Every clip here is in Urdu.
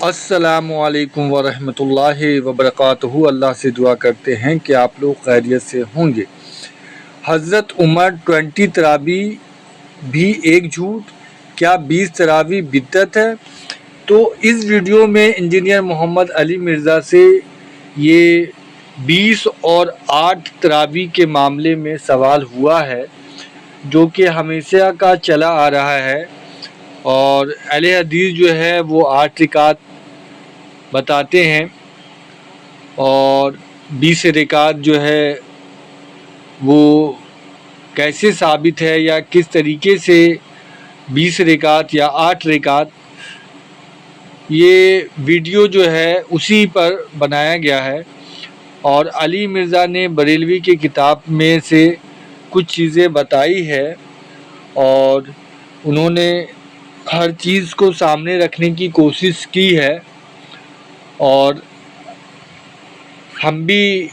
السلام علیکم ورحمۃ اللہ وبرکاتہ۔ اللہ سے دعا کرتے ہیں کہ آپ لوگ خیریت سے ہوں گے۔ حضرت عمر 20 تراویح بھی ایک جھوٹ، کیا 20 تراویح بدعت ہے؟ تو اس ویڈیو میں انجینئر محمد علی مرزا سے یہ 20 اور 8 تراویح کے معاملے میں سوال ہوا ہے، جو کہ ہمیشہ کا چلا آ رہا ہے، اور اہل حدیث جو ہے وہ 8 رکعت بتاتے ہیں، اور 20 رکعت جو ہے وہ کیسے ثابت ہے یا کس طریقے سے 20 رکعت یا 8 رکعت، یہ ویڈیو جو ہے اسی پر بنایا گیا ہے۔ اور علی مرزا نے بریلوی کی کتاب میں سے کچھ چیزیں بتائی ہے، اور انہوں نے ہر چیز کو سامنے رکھنے کی کوشش کی ہے، اور ہم بھی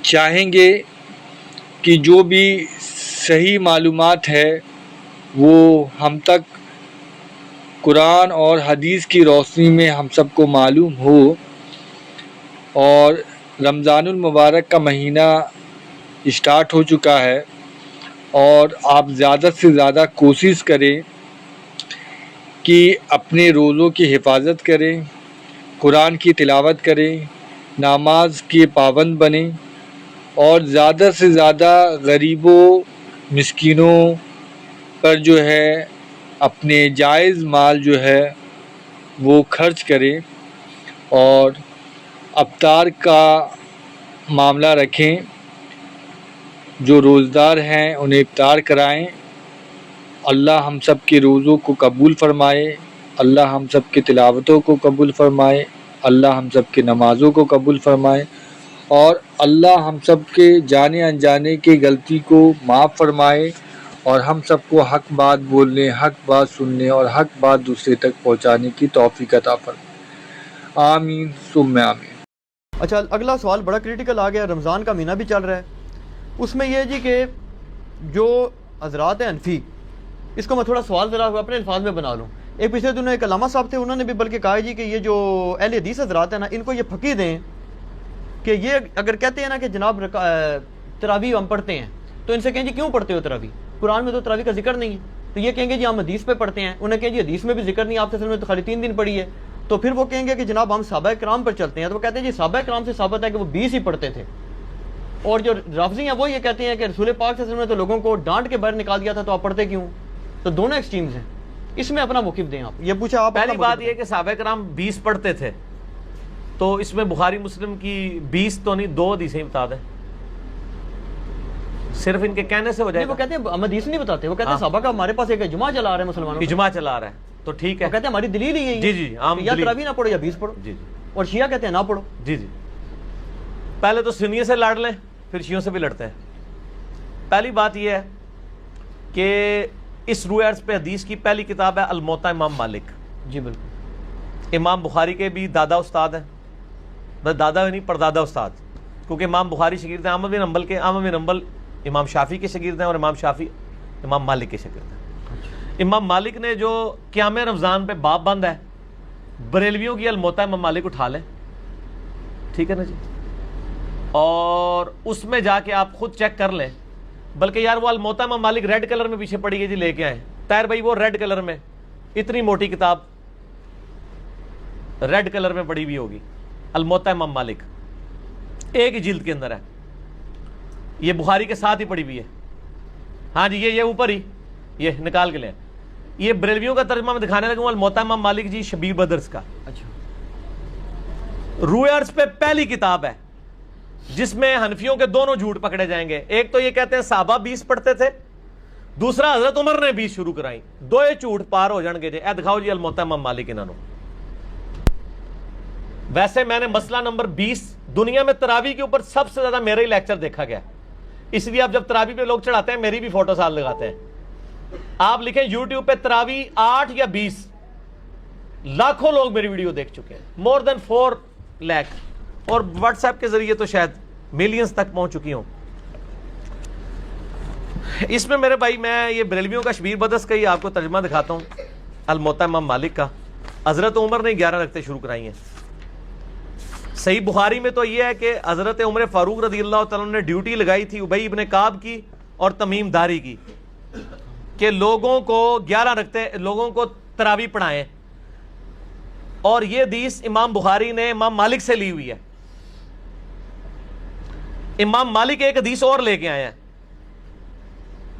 چاہیں گے کہ جو بھی صحیح معلومات ہے وہ ہم تک قرآن اور حدیث کی روشنی میں ہم سب کو معلوم ہو۔ اور رمضان المبارک کا مہینہ اسٹارٹ ہو چکا ہے، اور آپ زیادہ سے زیادہ کوشش کریں کہ اپنے روزوں کی حفاظت کریں، قرآن کی تلاوت کریں، نماز کے پابند بنیں، اور زیادہ سے زیادہ غریبوں مسکینوں پر جو ہے اپنے جائز مال جو ہے وہ خرچ کریں، اور افطار کا معاملہ رکھیں، جو روزدار ہیں انہیں افطار کرائیں۔ اللہ ہم سب کے روزوں کو قبول فرمائے، اللہ ہم سب کے تلاوتوں کو قبول فرمائے، اللہ ہم سب کے نمازوں کو قبول فرمائے، اور اللہ ہم سب کے جانے انجانے کی غلطی کو معاف فرمائے، اور ہم سب کو حق بات بولنے، حق بات سننے اور حق بات دوسرے تک پہنچانے کی توفیق عطا فرمائے۔ آمین ثم آمین۔ اچھا، اگلا سوال بڑا کریٹیکل آ گیا۔ رمضان کا مہینہ بھی چل رہا ہے، اس میں یہ جی کہ جو حضرات حنفی، اس کو میں تھوڑا سوال ذرا اپنے الفاظ میں بنا لوں۔ ایک پچھلے دنوں ایک علامہ صاحب تھے، انہوں نے بھی بلکہ کہا جی کہ یہ جو اہل حدیث حضرات ہیں نا، ان کو یہ پھکی دیں کہ یہ اگر کہتے ہیں نا کہ جناب تراویح ہم پڑھتے ہیں، تو ان سے کہیں جی کیوں پڑھتے ہو تراویح؟ قرآن میں تو تراویح کا ذکر نہیں ہے۔ تو یہ کہیں گے جی ہم حدیث پہ پڑھتے ہیں، انہیں کہیں جی حدیث میں بھی ذکر نہیں، آپ نے تو خالی 3 دن پڑھی ہے۔ تو پھر وہ کہیں گے کہ جناب ہم صحابہ کرام پر چلتے ہیں، تو وہ کہتے ہیں جی صحابہ کرام سے ثابت ہے کہ وہ 20 ہی پڑھتے تھے، اور جو رافضی ہیں وہ یہ کہتے ہیں کہ رسول پاک صلی اللہ علیہ وسلم نے تو لوگوں کو ڈانٹ کے باہر نکال دیا تھا، تو آپ پڑھتے کیوں؟ تو دونوں ایکسٹریمز ہیں، اس میں اپنا موقف دیں آپ۔ یہ پوچھا آپ، پہلی بات یہ کہ صحابہ کرام 20 پڑھتے تھے، تو اس میں بخاری مسلم کی 20 تو نہیں 2 حدیثیں بتا دیں، صرف ان کے کہنے سے ہو جائے گا۔ وہ کہتے ہیں ہم حدیث نہیں بتاتے، وہ کہتے ہیں صحابہ کا ہمارے پاس ایک اجماع چلا رہا ہے مسلمانوں کا، اجماع چلا رہا ہے، تو ٹھیک ہے، وہ کہتے ہیں ہماری دلیل ہی یہی ہے، جی عام یا تراویح نہ پڑھو یا 20 پڑھو، جی اور شیعہ کہتے ہیں نہ پڑھو۔ جی پہلے تو سنیوں سے لڑ لیں، پھر شیعوں سے بھی لڑتے ہیں۔ پہلی بات یہ ہے کہ اس روح عرض پہ حدیث کی پہلی کتاب ہے الموطا امام مالک۔ جی بالکل، امام بخاری کے بھی دادا استاد ہیں، بس دادا نہیں پردادا استاد، کیونکہ امام بخاری شاگرد ہیں احمد بن حنبل کے، احمد بن حنبل امام شافعی کے شاگرد ہیں، اور امام شافعی امام مالک کے شاگرد ہیں۔ امام مالک نے جو قیام رمضان پہ باب بند ہے، بریلویوں کی الموطا امام مالک اٹھا لیں، ٹھیک ہے نا جی، اور اس میں جا کے آپ خود چیک کر لیں۔ بلکہ یار وہ الموطا امام مالک ریڈ کلر میں پیچھے پڑی ہے جی، لے کے آئے طاہر بھائی، وہ ریڈ کلر میں اتنی موٹی کتاب ریڈ کلر میں پڑی ہوئی ہوگی، الموطا امام مالک ایک ہی جلد کے اندر ہے، یہ بخاری کے ساتھ ہی پڑی ہوئی ہے۔ ہاں جی، یہ اوپر ہی، یہ نکال کے لیں، یہ بریلویوں کا ترجمہ میں دکھانے لگا ہوں، الموطا امام مالک جی شبیر بدرس کا۔ اچھا، روح عرض پہ پہلی کتاب ہے جس میں حنفیوں کے دونوں جھوٹ پکڑے جائیں گے۔ ایک تو یہ کہتے ہیں صحابہ 20 پڑھتے تھے، دوسرا حضرت عمر نے 20 شروع کرائی، دو جھوٹ پار ہو جان گے جی۔ اے دکھاؤ جی الموطا امام مالک انہوں۔ ویسے میں نے مسئلہ نمبر 20 دنیا میں تراویح کے اوپر سب سے زیادہ میرا ہی لیکچر دیکھا گیا، اس لیے آپ جب تراویح پہ لوگ چڑھاتے ہیں میری بھی فوٹو ساتھ لگاتے ہیں۔ آپ لکھیں یوٹیوب پہ تراویح 8 یا 20، لاکھوں لوگ میری ویڈیو دیکھ چکے ہیں، مور دین 4 لاکھ، اور واٹس ایپ کے ذریعے تو شاید ملینز تک پہنچ چکی ہوں۔ اس میں میرے بھائی میں یہ بریلویوں کا شبیر بدرس کا ہی آپ کو ترجمہ دکھاتا ہوں، الموطا امام مالک کا۔ حضرت عمر نے 11 رکعتیں شروع کرائی ہیں. صحیح بخاری میں تو یہ ہے کہ حضرت عمر فاروق رضی اللہ تعالیٰ نے ڈیوٹی لگائی تھی ابی ابن کعب کی اور تمیم داری کی کہ لوگوں کو 11 رکعتیں لوگوں کو تراویح پڑھائیں. اور یہ حدیث امام بخاری نے امام مالک سے لی ہوئی ہے. امام مالک ایک حدیث اور لے کے آئے ہیں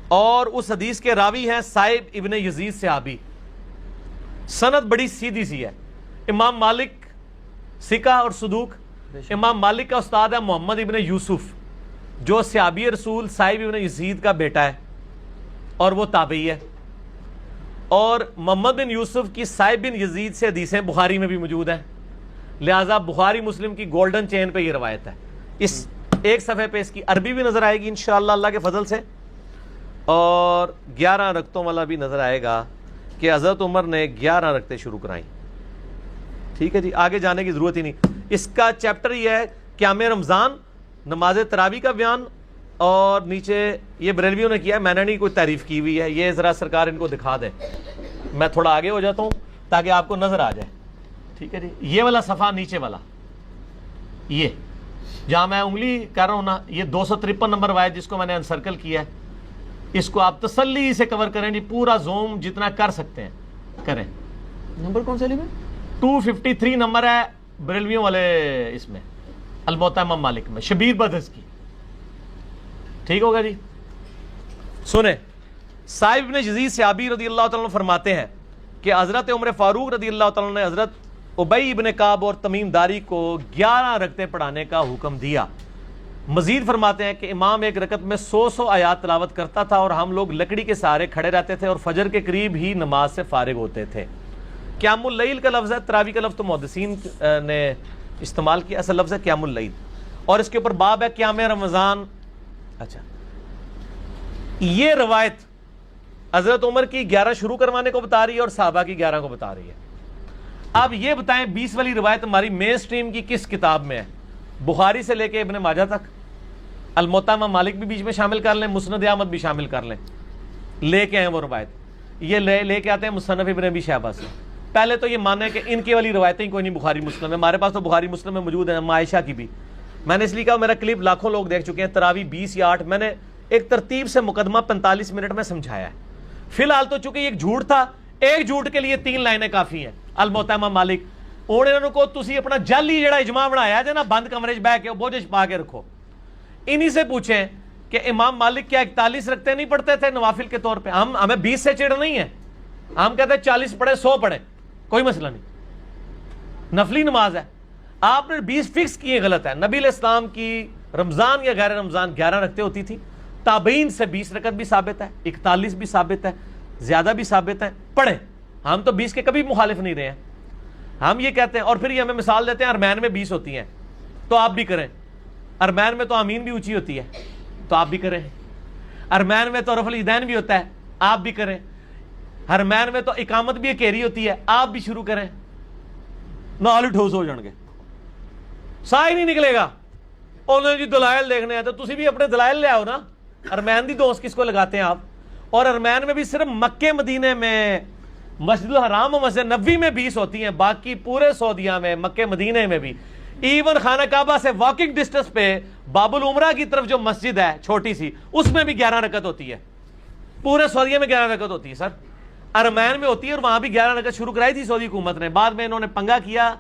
اور اس حدیث کے راوی ہیں صائب ابن یزید صحابی. سند بڑی سیدھی سی ہے. امام مالک ثقہ اور صدوق. امام مالک کا استاد ہے محمد ابن یوسف جو صحابی رسول صائب ابن یزید کا بیٹا ہے اور وہ تابعی ہے. اور محمد بن یوسف کی صائب بن یزید سے حدیثیں بخاری میں بھی موجود ہیں. لہٰذا بخاری مسلم کی گولڈن چین پہ یہ روایت ہے. اس ایک صفحے پہ اس کی عربی بھی نظر آئے گی انشاءاللہ اللہ کے فضل سے, اور 11 رکعتوں والا بھی نظر آئے گا کہ حضرت عمر نے 11 رکعتیں شروع کرائیں. ٹھیک ہے جی, آگے جانے کی ضرورت ہی نہیں. اس کا چیپٹر یہ ہے قیام رمضان, نماز تراویح کا بیان, اور نیچے یہ بریلویوں نے کیا ہے, میں نے نہیں کوئی تعریف کی ہوئی ہے. یہ ذرا سرکار ان کو دکھا دے. میں تھوڑا آگے ہو جاتا ہوں تاکہ آپ کو نظر آ جائے. ٹھیک ہے جی, یہ والا صفحہ نیچے والا, یہ جہاں میں انگلی کر رہا ہوں نا, یہ 253 نمبر روایت جس کو میں نے انسرکل کیا ہے, اس کو آپ تسلی سے کور کریں جی, پورا زوم جتنا کر سکتے ہیں کریں. نمبر کون سے لی میں 253 نمبر ہے بریلویوں والے اس میں الموطا امام مالک میں, شبیر بدرس کی. ٹھیک ہوگا جی. سنیں, صائب بن یزید صحابی رضی اللہ تعالیٰ عنہ فرماتے ہیں کہ حضرت عمر فاروق رضی اللہ تعالیٰ عنہ نے حضرت ابی ابن کعب اور تمیم داری کو 11 رکعتیں پڑھانے کا حکم دیا. مزید فرماتے ہیں کہ امام ایک رکعت میں 100 آیات تلاوت کرتا تھا اور ہم لوگ لکڑی کے سہارے کھڑے رہتے تھے اور فجر کے قریب ہی نماز سے فارغ ہوتے تھے. قیام اللیل کا لفظ ہے, تراویح کا لفظ تو محدثین نے استعمال کیا, اصل لفظ ہے قیام اللیل, اور اس کے اوپر باب ہے قیام رمضان. اچھا, یہ روایت حضرت عمر کی 11 شروع کروانے کو بتا رہی ہے اور صحابہ کی 11 کو بتا رہی ہے. اب یہ بتائیں 20 والی روایت ہماری مین سٹریم کی کس کتاب میں ہے؟ بخاری سے لے کے ابن ماجہ تک, الموطا امام مالک بھی بیچ میں شامل کر لیں, مسند احمد بھی شامل کر لیں, لے کے آئیں وہ روایت. یہ لے کے آتے ہیں مصنف ابن ابی شیبہ سے. پہلے تو یہ مانیں کہ ان کی والی روایتیں کوئی نہیں بخاری مسلم ہے, ہمارے پاس تو بخاری مسلم میں موجود ہیں, عائشہ کی بھی. میں نے اس لیے کہا, میرا کلپ لاکھوں لوگ دیکھ چکے ہیں, تراویح 20 یا 8, میں نے ایک ترتیب سے مقدمہ 45 منٹ میں سمجھایا ہے. فی الحال تو چونکہ ایک جھوٹ تھا, ایک جھوٹ کے لیے 3 لائنیں کافی ہیں. الموطا امام مالک انہوں کو تسی اپنا جعلی جڑا اجماع بنایا جے نا, بند کمرے چ بیٹھ کے بوجھ پا کے رکھو. انہی سے پوچھیں کہ امام مالک کیا 41 رکعتیں نہیں پڑھتے تھے نوافل کے طور پہ؟ ہمیں 20 سے چڑ نہیں ہے, ہم کہتے ہیں 40 پڑھے 100 پڑھے, کوئی مسئلہ نہیں, نفلی نماز ہے. آپ نے 20 فکس کیے, غلط ہے. نبی علیہ السلام کی رمضان یا غیر رمضان 11 رکعتیں ہوتی تھی. تابعین سے 20 رکعت بھی ثابت ہے, 41 بھی ثابت ہے, زیادہ بھی ثابت ہے. پڑھیں, ہم تو 20 کے کبھی مخالف نہیں رہے ہیں. ہم یہ کہتے ہیں, اور پھر یہ ہمیں مثال دیتے ہیں ارمین میں 20 ہوتی ہیں تو آپ بھی کریں. ارمین میں تو آمین بھی اونچی ہوتی ہے تو آپ بھی کریں. ارمین میں تو رفع الیدین بھی ہوتا ہے, آپ بھی کریں. ارمین میں تو اقامت بھی اکیری ہوتی ہے, آپ بھی شروع کریں. نال ٹھوس ہو جان گے, سا ہی نہیں نکلے گا. انہوں نے جی دلائل دیکھنے ہیں تو تسی بھی اپنے دلائل لے آؤ نا. ارمین دی دوست کس کو لگاتے ہیں آپ؟ اور ارمین میں بھی صرف مکے مدینے میں, مسجد الحرام و مسجد نبوی میں 20 ہوتی ہیں, باقی پورے سعودیہ میں, مکے مدینے میں بھی, ایون خانہ کعبہ سے واکنگ ڈسٹنس پہ باب العمرہ کی طرف جو مسجد ہے چھوٹی سی, اس میں بھی 11 رکعت ہوتی ہے. پورے سعودیہ میں 11 رکعت ہوتی ہے سر. ارمین میں ہوتی ہے, اور وہاں بھی 11 رکعت شروع کرائی تھی سعودی حکومت نے. بعد میں انہوں نے پنگا کیا,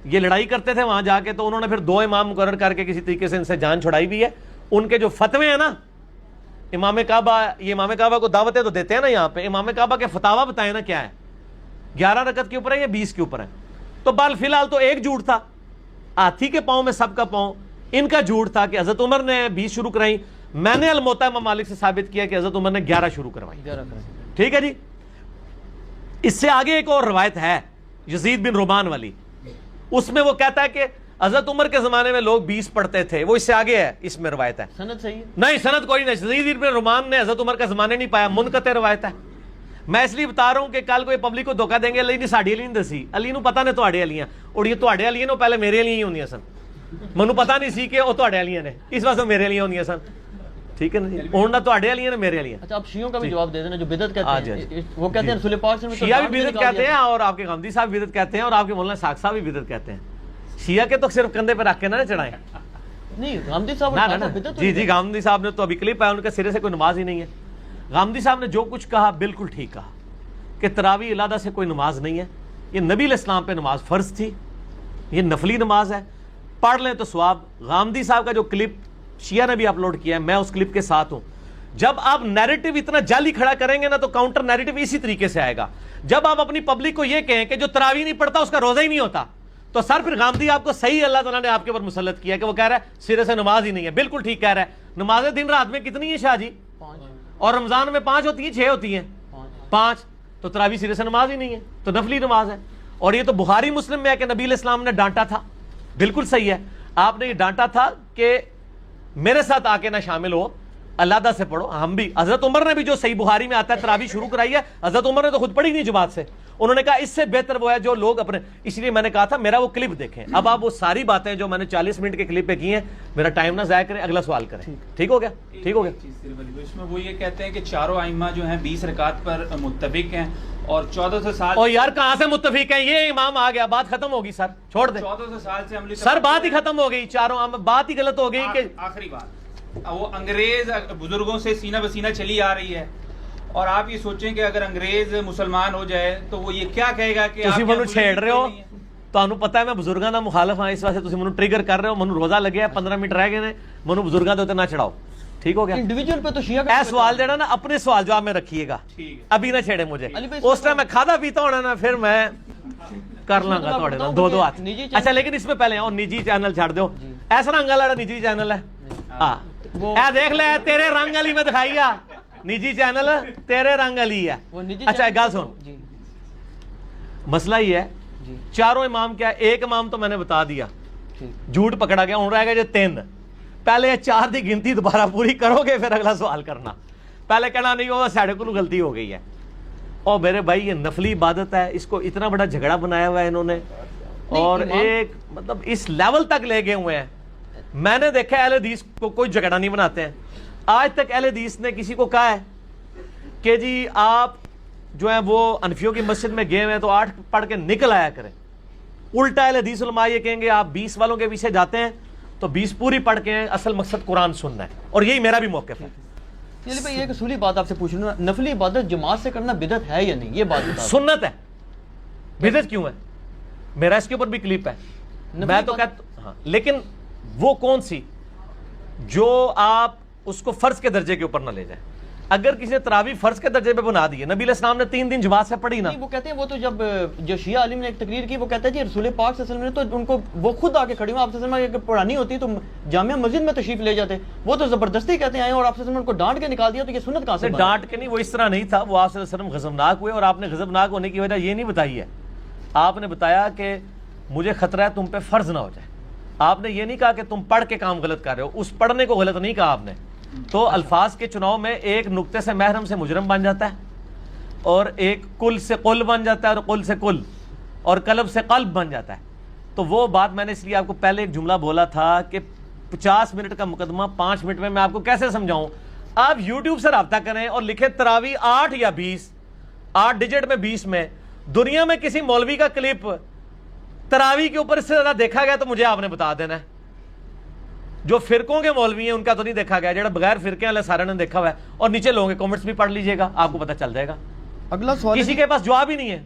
یہ لڑائی کرتے تھے وہاں جا کے, تو انہوں نے پھر 2 امام مقرر کر کے کسی طریقے سے ان سے جان چھڑائی بھی ہے. ان کے جو فتوے ہیں نا, امام کعبہ, یہ امام کعبہ کو دعوتیں تو دیتے ہیں نا یہاں پہ, امام کعبہ کے فتاوا بتائیں نا کیا ہے, 11 رکعت کے اوپر ہے یا 20 کے اوپر ہے. تو بال فی الحال تو ایک جھوٹ تھا, ہاتھی کے پاؤں میں سب کا پاؤں. ان کا جھوٹ تھا کہ حضرت عمر نے 20 شروع کرائی. میں نے الموطا امام مالک سے ثابت کیا کہ حضرت عمر نے 11 شروع کروائی. ٹھیک ہے جی. اس سے آگے ایک اور روایت ہے یزید بن رومان والی, اس میں وہ کہتا ہے کہ حضرت عمر کے زمانے میں لوگ 20 پڑھتے تھے. وہ اس سے آگے ہے, اس میں روایت ہے. سند صحیح ہے؟ نہیں, سند کوئی نہیں. یزید بن رومان نے حضرت عمر کا زمانے نہیں پایا, منقطع روایت ہے. میں اس لیے بتا رہا ہوں کہ کل کوئی پبلک کو دھوکہ دیں گے, علی نے ساڑی علی نہیں دسی, علی نو پتا نے تواڈے علیاں, اور یہ تواڈے علیاں نو پہلے میرے علیاں ہی ہوندیاں سن, منو پتا نہیں سی کہ وہ تواڈے علیاں نے, اس واسطے میرے علیاں ہوندیاں سن. ٹھیک ہے نا جی، اڑنا تو آڈے والی ہے نا میرے والی ہے. اچھا آپ شیعوں کا بھی جواب دے دینا جو بدعت ہاں کہتے جی، ہیں، وہ کہتے ہیں رسول پاک صلی اللہ علیہ وسلم شیعہ بھی بدعت کہتے ہیں اور آپ کے غامدی صاحب بھی بدعت کہتے ہیں اور آپ کے مولانا ساق صاحب بھی بدعت کہتے ہیں. شیعہ کے تو صرف کندھے پہ رکھ کے نہ چڑھائیں. نہیں غامدی صاحب نا جی جی، غامدی صاحب نے تو ابھی کلپ ہے ان کے سرے سے کوئی نماز ہی نہیں ہے. غامدی صاحب نے جو کچھ کہا بالکل ٹھیک کہا کہ تراویح علیحدہ سے کوئی نماز نہیں ہے. یہ نبی علیہ السلام پہ نماز فرض تھی، یہ نفلی نماز ہے، پڑھ لیں تو ثواب. غامدی صاحب کا جو کلپ شیعہ نے بھی اپلوڈ کیا ہے میں اس کلپ کے ساتھ ہوں. جب آپ نیریٹو اتنا جعلی کھڑا کریں گے نا تو کاؤنٹر نیریٹو اسی طریقے سے آئے گا. جب آپ اپنی پبلک کو یہ کہیں کہ جو تراویح نہیں پڑھتا اس کا روزہ ہی نہیں ہوتا، تو سر پھر غامدی آپ کو صحیح اللہ تعالیٰ نے آپ کے اوپر مسلط کیا کہ وہ کہہ رہا ہے سرے سے نماز ہی نہیں ہے. بالکل ٹھیک کہہ رہا ہے. نمازیں دن رات میں کتنی ہیں شاہ جی؟ 5 اور رمضان میں 5 ہوتی ہیں 6 ہوتی ہیں 5. تو تراویح سرے سے نماز ہی نہیں ہے، تو نفلی نماز ہے. اور یہ تو بخاری مسلم میں ہے کہ نبی علیہ السلام نے ڈانٹا تھا. بالکل صحیح ہے، آپ نے یہ ڈانٹا تھا کہ میرے ساتھ آ کے نہ شامل ہو، علیحدہ سے پڑھو. ہم بھی، حضرت عمر نے بھی جو صحیح بخاری میں آتا ہے تراویح شروع کرائی ہے، حضرت عمر نے تو خود پڑھی نہیں جماعت سے. انہوں نے کہا اس سے بہتر وہ ہے جو لوگ اپنے، اس لیے میں نے کہا تھا میرا وہ کلپ دیکھیں. اب آپ وہ ساری باتیں جو میں نے 40 منٹ کے کلپ پہ کی ہیں، میرا ٹائم نہ ضائع کریں، اگلا سوال کریں. ٹھیک ہو گیا؟ ٹھیک ہو گیا. اس میں وہ یہ کہتے ہیں کہ چاروں ائمہ جو ہیں 20 رکعت پر متفق ہیں اور 1400 سال. اور یار کہاں سے متفق ہیں؟ یہ امام آ گیا، بات ختم ہوگی سر، چھوڑ دیں. 1400 سال سے عملی سر بات ہی ختم ہو گئی، چاروں بات ہی غلط ہو گئی کہ آخری بات وہ انگریز بزرگوں سے سینہ بسینہ چلی آ رہی ہے. اور آپ یہ سوچیں کہ اگر انگریز مسلمان ہو جائے تو وہ یہ کیا کہے گا کہ تسی منو چھیڑ رہے ہو. تانوں پتہ ہے میں بزرگاں دا مخالف ہاں، اس واسطے تسی منو ٹریگر کر رہے ہو. منو روزہ لگیا ہے، 15 منٹ رہ گئے نے، منو بزرگاں دے اوتے نہ چڑھاؤ. ٹھیک ہو گیا؟ انڈیویجول پہ تو شیعہ کا اے سوال جڑا نا اپنے سوال جواب میں رکھیے گا، ابھی نہ چھیڑے مجھے. اس ٹائم میں کھادا پیتا ہونا نا پھر میں کر لاں گا تھوڑے نال 2 ہاتھ. اچھا لیکن اس میں پہلے اور نجی چینل چھڑ دیو. ایسا رنگ والا نجی چینل ہے، ہاں اے دیکھ لے تیرے رنگ والی میں دکھائی آ نجی چینل تیرے رنگ والی ہے. اچھا ایک گل سن، مسئلہ یہ ہے چاروں امام کیا، ایک امام تو میں نے بتا دیا جھوٹ پکڑا گیا، ہوں رہ گئے جو 3. پہلے 4 دی گنتی دوبارہ پوری کرو گے پھر اگلا سوال کرنا. پہلے کہنا نہیں وہ ساڑھے کو غلطی ہو گئی ہے. اور میرے بھائی یہ نفلی عبادت ہے، اس کو اتنا بڑا جھگڑا بنایا ہوا ہے انہوں نے، اور ایک مطلب اس لیول تک لے گئے ہوئے ہیں. میں نے دیکھا اہل حدیث کو کوئی جھگڑا نہیں بناتے ہیں. آج تک اہل حدیث نے کسی کو کہا ہے کہ جی آپ جو ہیں وہ انفیوں کی مسجد میں گئے ہوئے ہیں تو 8 پڑھ کے نکل آیا کریں. الٹا اہل حدیث علماء یہ کہیں گے آپ 20 والوں کے پیچھے جاتے ہیں تو 20 پوری پڑھ کے ہیں، اصل مقصد قرآن سننا ہے. اور یہی میرا بھی موقف ہے. علی بھائی ایک اصولی بات آپ سے پوچھ لوں، نفلی عبادت جماعت سے کرنا بدعت ہے یا نہیں؟ یہ بات بتا. سنت ہے، بدعت کیوں ہے؟ میرا اس کے اوپر بھی کلپ ہے. میں تو کہتا ہاں، لیکن وہ کون سی جو آپ اس کو فرض کے درجے کے اوپر نہ لے جائیں. اگر کسی نے تراویح فرض کے درجے پہ بنا دی ہے، نبی علیہ السلام نے 3 دن جماعت سے پڑھی نا. وہ کہتے ہیں وہ تو جب جو شیعہ عالم نے ایک تقریر کی وہ کہتا ہے جی رسول پاک صلی اللہ علیہ وسلم نے تو ان کو وہ خود آ کے کھڑی ہوئی، آپ صلی اللہ علیہ وسلم اگر پڑھانی ہوتی تو جامعہ مسجد میں تشریف لے جاتے. وہ تو زبردستی کہتے ہیں آئے اور آپ صلی اللہ علیہ وسلم ان کو ڈانٹ کے نکال دیا. تو یہ سنت کہاں سے؟ ڈانٹ کے نہیں، وہ اس طرح نہیں تھا. وہ آپ صلی اللہ علیہ وسلم غضبناک ہوئے اور آپ نے غضبناک ہونے کی وجہ یہ نہیں بتائی ہے. آپ نے بتایا کہ مجھے خطرہ ہے تم پہ فرض نہ ہو جائے. آپ نے یہ نہیں کہا کہ تم پڑھ کے کام غلط کر رہے ہو، اس پڑھنے کو غلط نہیں کہا آپ نے. تو الفاظ کے چناؤ میں ایک نقطے سے محرم سے مجرم بن جاتا ہے، اور ایک کل سے قل بن جاتا ہے، اور قل سے کل، اور قلب سے قلب بن جاتا ہے. تو وہ بات میں نے اس لیے آپ کو پہلے ایک جملہ بولا تھا کہ 50 منٹ کا مقدمہ 5 منٹ میں آپ کو کیسے سمجھاؤں. آپ یوٹیوب سے رابطہ کریں اور لکھیں تراویح 8 یا 20، 8 ڈیجٹ میں 20 میں. دنیا میں کسی مولوی کا کلپ تراویح کے اوپر اس سے زیادہ دیکھا گیا تو مجھے آپ نے بتا دینا ہے. جو فرقوں کے مولوی ہیں ان کا تو نہیں دیکھا گیا، جڑا بغیر فرقے والے سارے نے دیکھا ہوا ہے. اور نیچے لوگوں کے کمنٹس بھی پڑھ لیجئے گا، آپ کو پتہ چل جائے گا. اگلا سوال کسی کے پاس جواب ہی نہیں ہے.